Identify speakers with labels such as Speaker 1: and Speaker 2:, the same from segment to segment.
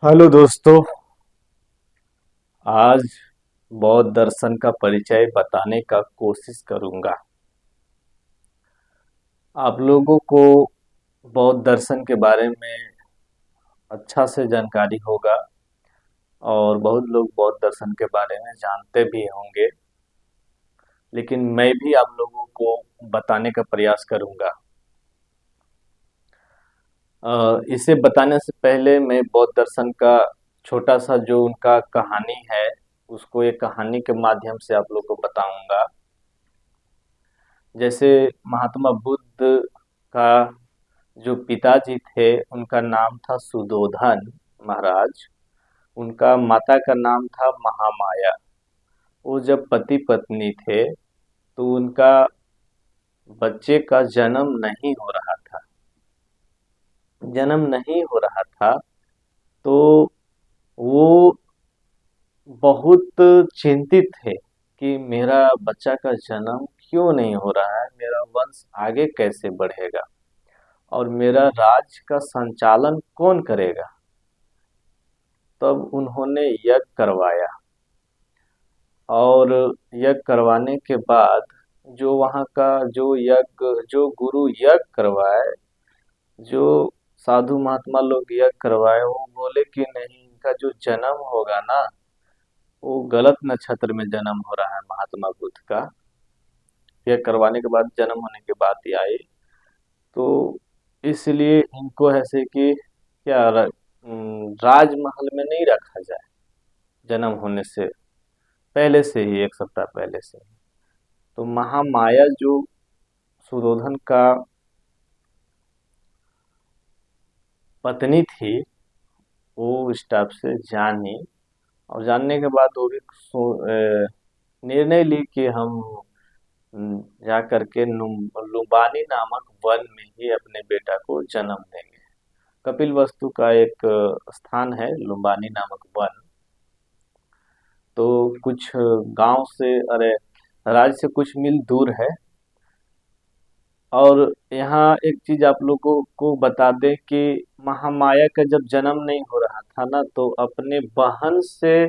Speaker 1: Hello दोस्तों। आज बौद्ध दर्शन का परिचय बताने का कोशिश करूंगा। आप लोगों को बौद्ध दर्शन के बारे में अच्छा से जानकारी होगा और बहुत लोग बौद्ध दर्शन के बारे में जानते भी होंगे, लेकिन मैं भी आप लोगों को बताने का प्रयास करूंगा। इसे बताने से पहले मैं बौद्ध दर्शन का छोटा सा जो उनका कहानी है उसको एक कहानी के माध्यम से आप लोग को बताऊंगा। जैसे महात्मा बुद्ध का जो पिताजी थे उनका नाम था सुदोधन महाराज। उनका माता का नाम था महामाया। वो जब पति पत्नी थे तो उनका बच्चे का जन्म नहीं हो रहा था। तो वो बहुत चिंतित थे कि मेरा बच्चा का जन्म क्यों नहीं हो रहा है, मेरा वंश आगे कैसे बढ़ेगा और मेरा राज का संचालन कौन करेगा। तब उन्होंने यज्ञ करवाया और यज्ञ करवाने के बाद जो वहाँ का जो गुरु यज्ञ करवाए, जो साधु महात्मा लोग यज्ञ करवाए, वो बोले कि नहीं, इनका जो जन्म होगा ना वो गलत नक्षत्र में जन्म हो रहा है महात्मा बुद्ध का। यज्ञ करवाने के बाद जन्म होने की बात ही आई, तो इसलिए इनको ऐसे कि राजमहल में नहीं रखा जाए जन्म होने से पहले से ही, एक सप्ताह पहले से ही। तो महामाया जो सुरोधन का पत्नी थी वो इस टाइप से जानी, और जानने के बाद वो भी निर्णय ली कि हम जा करके लुम्बानी नामक वन में ही अपने बेटा को जन्म देंगे। कपिल वस्तु का एक स्थान है लुम्बानी नामक वन। तो कुछ गांव से, अरे, राज्य से कुछ मील दूर है। और यहाँ एक चीज आप लोगों को बता दें कि महामाया का जब जन्म नहीं हो रहा था ना, तो अपने बहन से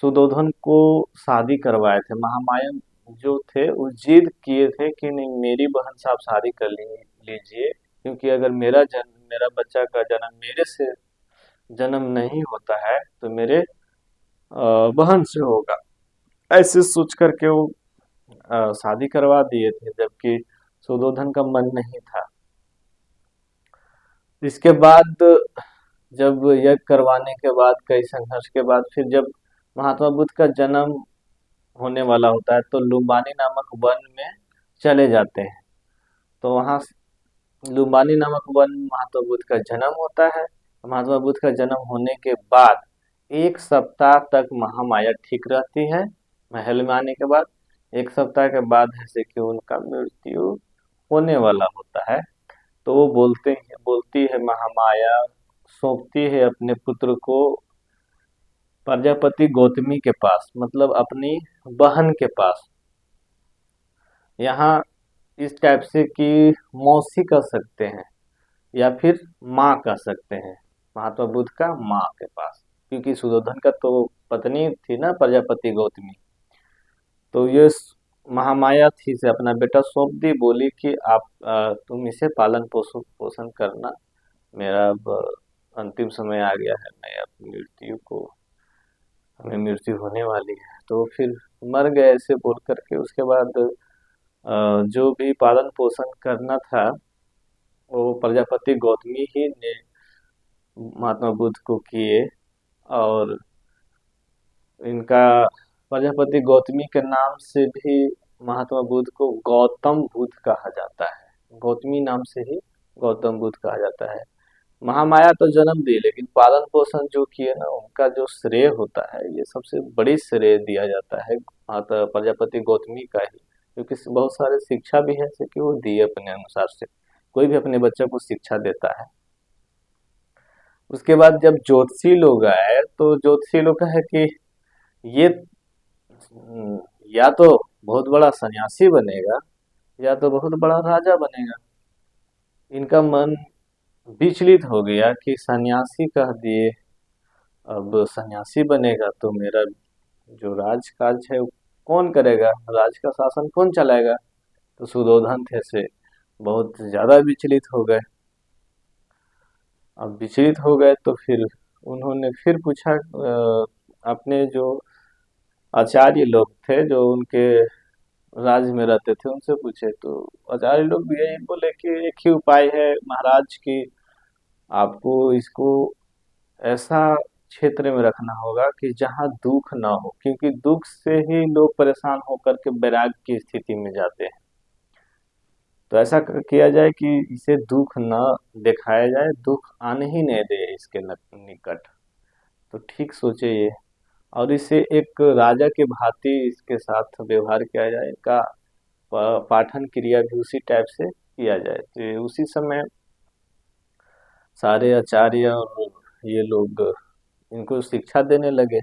Speaker 1: सुदोधन को शादी करवाए थे। महामाया जो थे वो जिद किए थे कि नहीं, मेरी बहन से आप शादी कर लीजिए, क्योंकि अगर मेरा बच्चा का जन्म मेरे से जन्म नहीं होता है तो मेरे बहन से होगा। ऐसे सोच करके वो शादी करवा दिए थे, जबकि सुदोधन का मन नहीं था। इसके बाद जब यज्ञ करवाने के बाद कई संघर्ष के बाद फिर जब महात्मा बुद्ध का जन्म होने वाला होता है तो लुम्बानी नामक वन में चले जाते हैं। तो वहाँ लुम्बानी नामक वन में महात्मा बुद्ध का जन्म होता है। महात्मा बुद्ध का जन्म होने के बाद एक सप्ताह तक महामाया ठीक रहती है। महल में आने के बाद एक सप्ताह के बाद जैसे कि उनका मृत्यु होने वाला होता है। तो वो बोलती है महामाया, सौंपती है अपने पुत्र को प्रजापति गौतमी के पास, मतलब अपनी बहन के पास। यहाँ इस टाइप से कि मौसी कह सकते हैं या फिर माँ कह सकते हैं, महात्मा बुद्ध का माँ के पास, क्योंकि सुयोधन का तो पत्नी थी ना प्रजापति गौतमी। तो ये महामाया थी से अपना बेटा सौंप दी, बोली कि आप तुम इसे पालन पोषण करना, मेरा अब अंतिम समय आ गया है, मैं अपनी हमें मृत्यु होने वाली है। तो फिर मर गए ऐसे बोल करके। उसके बाद जो भी पालन पोषण करना था वो प्रजापति गौतमी ही ने महात्मा बुद्ध को किए। और इनका प्रजापति गौतमी के नाम से भी महात्मा बुद्ध को गौतम बुद्ध कहा जाता है। गौतमी नाम से ही गौतम बुद्ध कहा जाता है। महामाया तो जन्म दी, लेकिन पालन पोषण जो किए ना उनका जो श्रेय होता है, ये सबसे बड़ी श्रेय दिया जाता है माता प्रजापति गौतमी का ही, क्योंकि बहुत सारे शिक्षा भी है जैसे कि वो दिए अपने अनुसार से। कोई भी अपने बच्चों को शिक्षा देता है। उसके बाद जब ज्योतिषी लोग आए तो ज्योतिषी लोग कहे कि ये या तो बहुत बड़ा सन्यासी बनेगा या तो बहुत बड़ा राजा बनेगा। इनका मन विचलित हो गया कि सन्यासी कह दिए अब सन्यासी बनेगा तो मेरा जो राजकाज है वो कौन करेगा, राज का शासन कौन चलाएगा। तो सुयोधन थे से बहुत ज्यादा विचलित हो गए। अब विचलित हो गए तो फिर उन्होंने फिर पूछा अपने जो आचार्य लोग थे जो उनके राज्य में रहते थे उनसे पूछे, तो आचार्य लोग भी यही बोले कि एक ही उपाय है महाराज की, आपको इसको ऐसा क्षेत्र में रखना होगा कि जहाँ दुख ना हो, क्योंकि दुख से ही लोग परेशान होकर के वैराग्य की स्थिति में जाते हैं। तो ऐसा किया जाए कि इसे दुख न दिखाया जाए, दुख आने ही नहीं दे इसके निकट। तो ठीक सोचे ये, और इसे एक राजा के भांति इसके साथ व्यवहार किया जाए, का पाठन क्रिया भी उसी टाइप से किया जाए। तो उसी समय सारे आचार्य और ये लोग इनको शिक्षा देने लगे।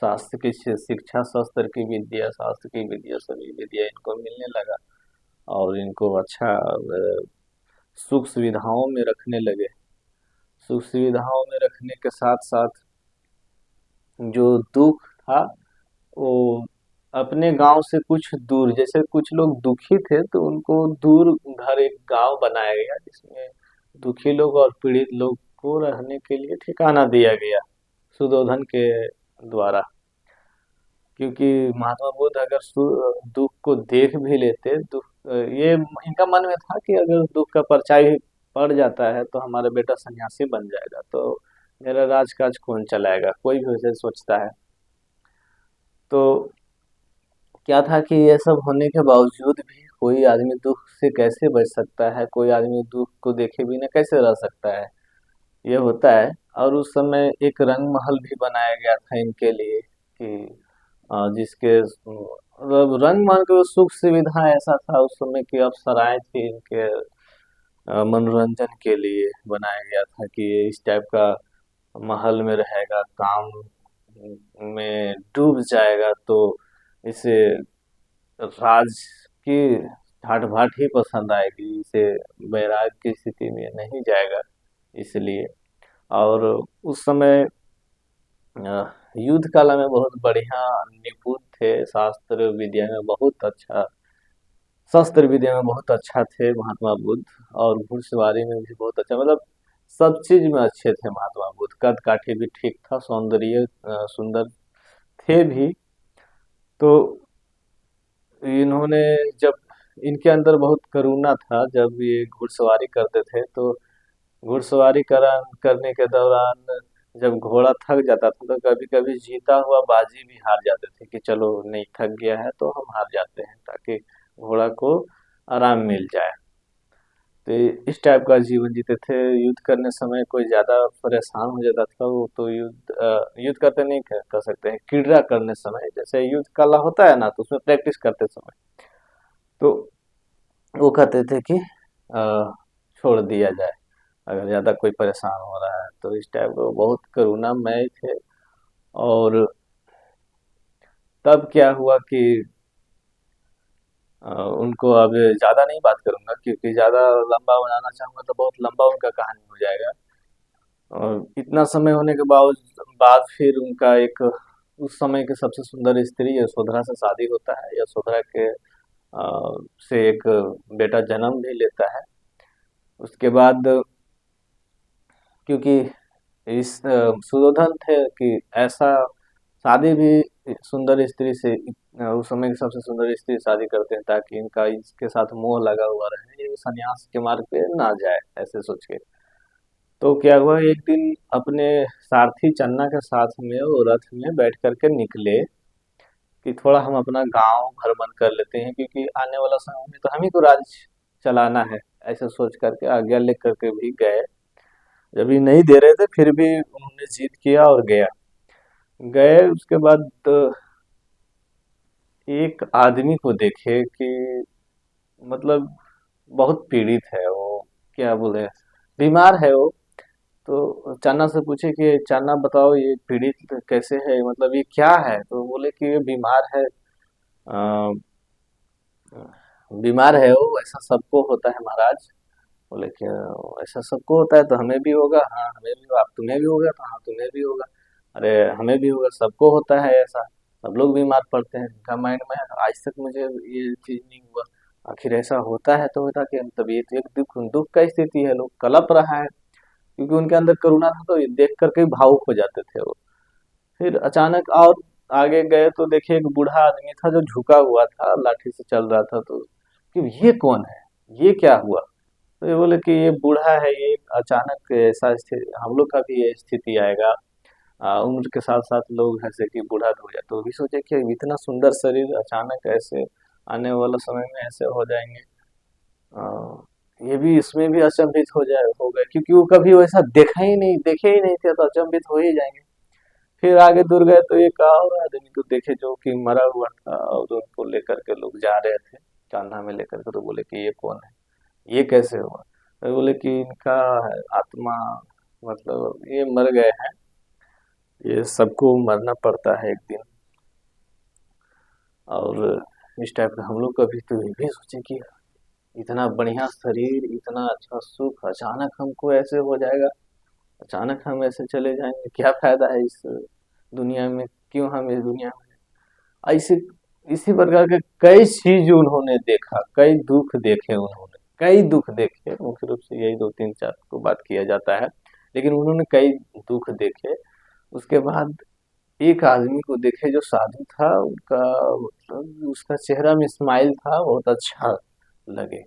Speaker 1: शास्त्र की शिक्षा, शस्त्र की विद्या, शास्त्र की विद्या, सभी विद्या इनको मिलने लगा। और इनको अच्छा सुख सुविधाओं में रखने लगे। सुख सुविधाओं में रखने के साथ साथ जो दुख था वो अपने गांव से कुछ दूर, जैसे कुछ लोग दुखी थे तो उनको दूर घर एक गांव बनाया गया जिसमें दुखी लोग और पीड़ित लोग को रहने के लिए ठिकाना दिया गया सुदोधन के द्वारा। क्योंकि महात्मा बुद्ध अगर दुख को देख भी लेते, ये इनका मन में था कि अगर दुख का परछाई पड़ जाता है तो हमारा बेटा सन्यासी बन जाएगा, तो मेरा राजकाज कौन चलाएगा, कोई भी वैसे सोचता है। तो क्या था कि ये सब होने के बावजूद भी कोई आदमी दुख से कैसे बच सकता है, कोई आदमी दुख को देखे बिना कैसे रह सकता है, ये होता है। और उस समय एक रंग महल भी बनाया गया था इनके लिए कि जिसके मतलब रंग महल के सुख सुविधा ऐसा था उस समय की अप्सराएं थी इनके मनोरंजन के लिए बनाया गया था कि ये इस टाइप का महल में रहेगा, काम में डूब जाएगा तो इसे राज की ठाट बाट ही पसंद आएगी, इसे बैराग की स्थिति में नहीं जाएगा इसलिए। और उस समय युद्ध कला में बहुत बढ़िया निपुण थे, शास्त्र विद्या में बहुत अच्छा, शस्त्र विद्या में बहुत अच्छा थे महात्मा बुद्ध। और घुड़सवारी में भी बहुत अच्छा, मतलब सब चीज में अच्छे थे महात्मा बुद्ध। कद काठी भी ठीक था, सौंदर्य सुंदर थे भी। तो इन्होंने जब इनके अंदर बहुत करुणा था, जब ये घुड़सवारी करते थे तो घुड़सवारी करने के दौरान जब घोड़ा थक जाता था तो कभी कभी जीता हुआ बाजी भी हार जाते थे कि चलो नहीं, थक गया है तो हम हार जाते हैं ताकि घोड़ा को आराम मिल जाए। तो इस टाइप का जीवन जीते थे। युद्ध करने समय कोई ज्यादा परेशान हो जाता था वो तो युद्ध करते नहीं कर सकते हैं, क्रीड़ा करने समय जैसे युद्ध कला होता है ना, तो उसमें प्रैक्टिस करते समय तो वो कहते थे कि छोड़ दिया जाए अगर ज्यादा कोई परेशान हो रहा है। तो इस टाइप का बहुत करुणामय थे। और तब क्या हुआ कि उनको अब ज्यादा नहीं बात करूंगा क्योंकि ज्यादा लंबा बनाना चाहूंगा तो बहुत लंबा उनका कहानी हो जाएगा। और इतना समय होने के बाद फिर उनका एक उस समय की सबसे सुंदर स्त्री यशोधरा से शादी होता है। यशोधरा के से एक बेटा जन्म भी लेता है। उसके बाद क्योंकि इस सुयोधन थे कि ऐसा शादी भी सुंदर स्त्री से, उस समय की सबसे सुंदर स्त्री शादी करते हैं ताकि इनका इसके साथ मोह लगा हुआ रहे, ये सन्यास के मार्ग पे ना जाए, ऐसे सोच के। तो क्या हुआ, एक दिन अपने सारथी चन्ना के साथ में वो रथ में बैठ करके निकले कि थोड़ा हम अपना गांव भ्रमण कर लेते हैं क्योंकि आने वाला समय में तो हम ही को राज चलाना है, ऐसे सोच करके आज्ञा लेख करके भी गए। जब ये नहीं दे रहे थे फिर भी उन्होंने जिद किया और गया गए। उसके बाद एक आदमी को देखे कि मतलब बहुत पीड़ित है वो, क्या बोले, बीमार है वो। तो चन्ना से पूछे कि चन्ना बताओ ये पीड़ित कैसे है, मतलब ये क्या है। तो बोले कि ये बीमार है। अ, बीमार है वो, ऐसा सबको होता है महाराज। बोले कि ऐसा सबको होता है तो हमें भी होगा। हाँ हमें भी होगा, आप तुम्हें भी होगा तो हाँ तुम्हें भी होगा। अरे हमें भी होगा, सबको होता है ऐसा, सब लोग बीमार पड़ते हैं। इनका माइंड में आज तक मुझे ये चीज नहीं हुआ, आखिर ऐसा होता है तो होता कि तबीयत एक दुख दुख का स्थिति है, लोग कलप रहा है, क्योंकि उनके अंदर करुणा था तो ये देख करके भावुक हो जाते थे वो। फिर अचानक और आगे गए तो देखिए एक बूढ़ा आदमी था जो झुका हुआ था, लाठी से चल रहा था, तो कि ये कौन है, ये क्या हुआ? तो ये बोले कि ये बूढ़ा है, ये अचानक ऐसा स्थिति, हम लोग का भी ये स्थिति आएगा। उम्र के साथ साथ लोग ऐसे कि बूढ़ा हो जाए, तो भी सोचे कि इतना सुंदर शरीर अचानक ऐसे आने वाला समय में ऐसे हो जाएंगे। ये भी, इसमें भी अचंभित हो गए, क्योंकि वो कभी वैसा देखा ही नहीं, देखे ही नहीं थे, तो अचंभित हो ही जाएंगे। फिर आगे दूर गए तो एक और आदमी को देखे जो कि मरा हुआ था, और उनको लेकर के लोग जा रहे थे कान्हा में लेकर के, तो बोले कि ये कौन है, ये कैसे हुआ? तो बोले कि इनका आत्मा, मतलब ये मर गए हैं, ये सबको मरना पड़ता है एक दिन। और इस टाइप का हम लोग कभी तो ये भी सोचे कि इतना बढ़िया शरीर, इतना अच्छा सुख अचानक हमको ऐसे हो जाएगा, अचानक हम ऐसे चले जाएंगे, क्या फायदा है इस दुनिया में, क्यों हम इस दुनिया में? ऐसे इसी प्रकार के कई चीज उन्होंने देखा, कई दुख देखे उन्होंने, कई दुख देखे, मुख्य रूप से यही दो तीन चार को बात किया जाता है, लेकिन उन्होंने कई दुख देखे। उसके बाद एक आदमी को देखे जो साधु था, उनका मतलब उसका चेहरा में स्माइल था, बहुत अच्छा लगे।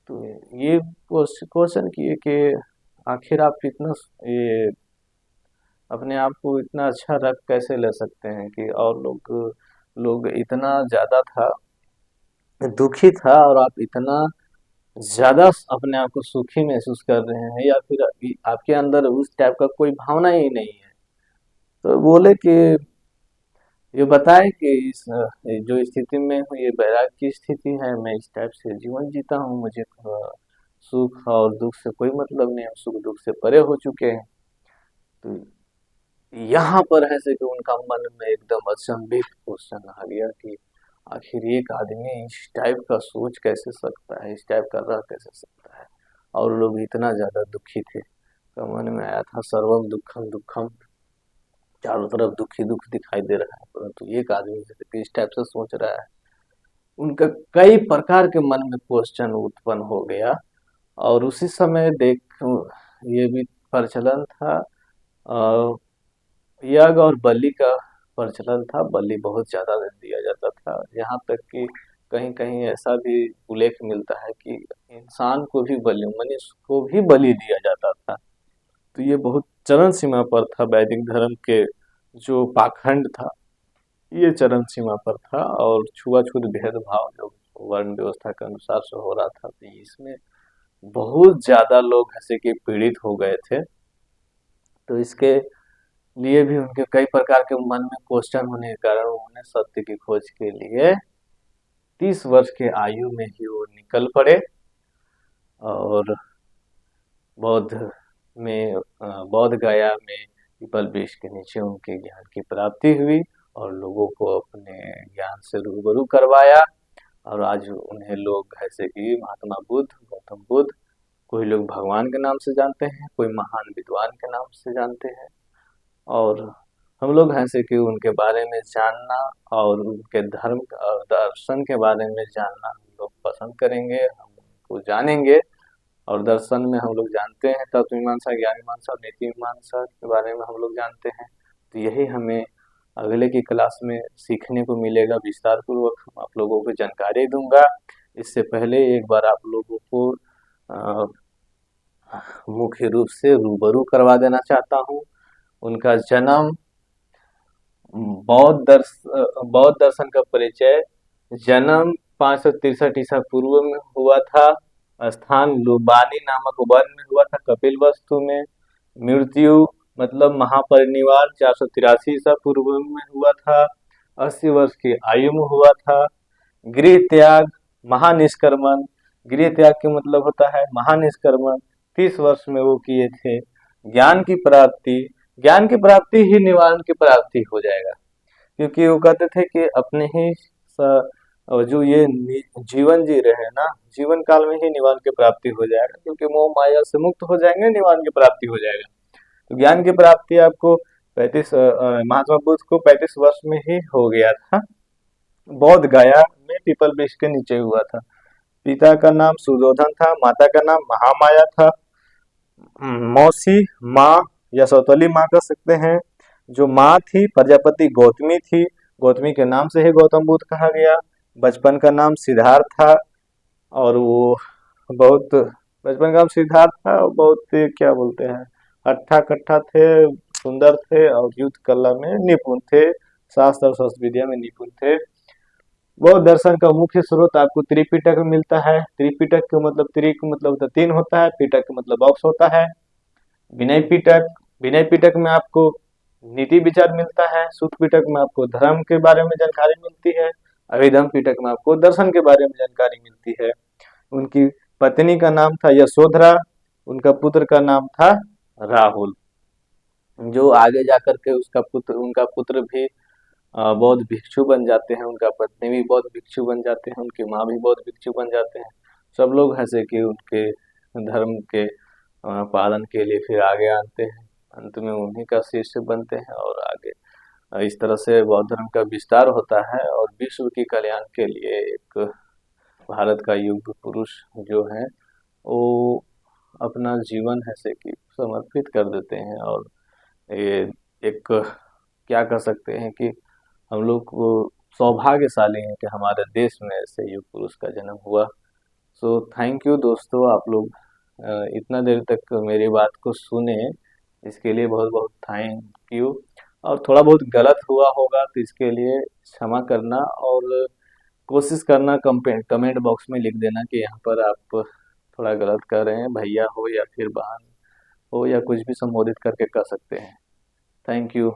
Speaker 1: तो ये क्वेश्चन किए कि आखिर आप इतना ये अपने आप को इतना अच्छा रख कैसे ले सकते हैं कि और लोग लोग इतना ज्यादा था, दुखी था, और आप इतना ज्यादा अपने आप को सुखी महसूस कर रहे हैं, या फिर आपके अंदर उस टाइप का कोई भावना ही नहीं है? तो बोले कि ये बताए कि इस जो स्थिति में हूँ, ये वैराग्य की स्थिति है, मैं इस टाइप से जीवन जीता हूँ, मुझे सुख और दुख से कोई मतलब नहीं, हम सुख दुख से परे हो चुके हैं। तो यहाँ पर ऐसे कि उनका मन में एकदम अचंभित क्वेश्चन आ गया कि आखिर एक आदमी इस टाइप का सोच कैसे सकता है, इस टाइप का रह कैसे सकता है, और लोग इतना ज्यादा दुखी थे। तो मन में आया था सर्वम दुखम दुखम, चारों तरफ दुखी दुख दिखाई दे रहा है, परंतु एक आदमी इस टाइप से सोच रहा है। उनका कई प्रकार के मन में क्वेश्चन उत्पन्न हो गया, और उसी समय देख ये भी प्रचलन था, यज्ञ और बलि का प्रचलन था, बलि बहुत ज्यादा दिया जाता था, यहाँ तक कि कहीं कहीं ऐसा भी उल्लेख मिलता है कि इंसान को भी बलि, मनुष्य को भी बलि दिया जाता था। तो ये बहुत चरम सीमा पर था, वैदिक धर्म के जो पाखंड था, ये चरम सीमा पर था, और छुआछूत भेदभाव जो वर्ण व्यवस्था के अनुसार से हो रहा था, तो इसमें बहुत ज्यादा लोग ऐसे कि पीड़ित हो गए थे। तो इसके लिए भी उनके कई प्रकार के मन में क्वेश्चन होने के कारण उन्होंने सत्य की खोज के लिए 30 वर्ष के आयु में ही वो निकल पड़े, और बौद्ध बौद्ध गया में पीपल वृक्ष के नीचे उनके ज्ञान की प्राप्ति हुई, और लोगों को अपने ज्ञान से रूबरू करवाया। और आज उन्हें लोग ऐसे कि महात्मा बुद्ध, गौतम बुद्ध, कोई लोग भगवान के नाम से जानते हैं, कोई महान विद्वान के नाम से जानते हैं। और हम लोग ऐसे कि उनके बारे में जानना और उनके धर्म और दर्शन के बारे में जानना हम लोग पसंद करेंगे, हम उनको जानेंगे। और दर्शन में हम लोग जानते हैं तत्व मीमांसा, ज्ञान मीमांसा और नीति मीमांसा के बारे में हम लोग जानते हैं। तो यही हमें अगले की क्लास में सीखने को मिलेगा, विस्तार पूर्वक हम आप लोगों को जानकारी दूंगा। इससे पहले एक बार आप लोगों को मुख्य रूप से रूबरू करवा देना चाहता हूँ। उनका जन्म, बौद्ध दर्शन का परिचय, जन्म 563 ईसा पूर्व में हुआ था, स्थान लुम्बिनी नामक वन में हुआ था, कपिल वस्तु में। मृत्यु मतलब महापरिनिर्वाण 483 ईसा पूर्व में हुआ था, 80 वर्ष की आयु में हुआ था। गृह त्याग, महानिष्क्रमण, गृह त्याग के मतलब होता है महानिष्क्रमण, 30 वर्ष में वो किए थे। ज्ञान की प्राप्ति, ज्ञान की प्राप्ति ही निवारण की प्राप्ति हो जाएगा, क्योंकि वो कहते थे कि अपने ही जो ये जीवन जी रहे हैं ना, जीवन काल में ही निवारण की प्राप्ति हो जाएगा, क्योंकि मोह माया से मुक्त हो जाएंगे, निवारण की प्राप्ति हो जाएगा। तो ज्ञान की प्राप्ति आपको महात्मा बुद्ध को 35 वर्ष में ही हो गया था। बौद्ध गया में पीपल वृक्ष के नीचे हुआ था। पिता का नाम सुधोधन था, माता का नाम महामाया था। मौसी माँ या सौतेली माँ कह सकते हैं। जो माँ थी प्रजापति गौतमी थी, गौतमी के नाम से ही गौतम बुद्ध कहा गया। बचपन का नाम सिद्धार्थ था और वो बहुत बचपन का नाम सिद्धार्थ था और बहुत क्या बोलते हैं, हट्ठा कट्ठा थे, सुंदर थे और युद्ध कला में निपुण थे, शास्त्र और शस्त्र विद्या में निपुण थे। बौद्ध दर्शन का मुख्य स्रोत आपको त्रिपिटक में मिलता है। त्रिपिटक का मतलब, त्रि का मतलब होता है 3 होता है, पिटक का मतलब बॉक्स होता है। विनय पिटक, विनय पिटक में आपको नीति विचार मिलता है। सुत पिटक में आपको धर्म के बारे में जानकारी मिलती है। अभिधम पिटक में आपको दर्शन के बारे में जानकारी मिलती है। उनकी पत्नी का नाम था यशोधरा, उनका पुत्र का नाम था राहुल, जो आगे जाकर के उनका पुत्र भी बौद्ध भिक्षु बन जाते हैं, उनका पत्नी भी बौद्ध भिक्षु बन जाते हैं, उनकी माँ भी बौद्ध भिक्षु बन जाते हैं। सब लोग ऐसे कि उनके धर्म के पालन के लिए फिर आगे आते हैं, अंत में उन्हीं का शिष्य बनते हैं और आगे इस तरह से बौद्ध धर्म का विस्तार होता है और विश्व की कल्याण के लिए एक भारत का युग पुरुष जो है वो अपना जीवन ऐसे कि समर्पित कर देते हैं। और ये एक क्या कह सकते हैं कि हम लोग को सौभाग्यशाली हैं कि हमारे देश में ऐसे युग पुरुष का जन्म हुआ। सो थैंक यू दोस्तों, आप लोग इतना देर तक मेरी बात को सुने, इसके लिए बहुत बहुत थैंक यू। और थोड़ा बहुत गलत हुआ होगा तो इसके लिए क्षमा करना और कोशिश करना कमेंट बॉक्स में लिख देना कि यहाँ पर आप थोड़ा गलत कर रहे हैं, भैया हो या फिर बहन हो या कुछ भी संबोधित करके कर सकते हैं। Thank you.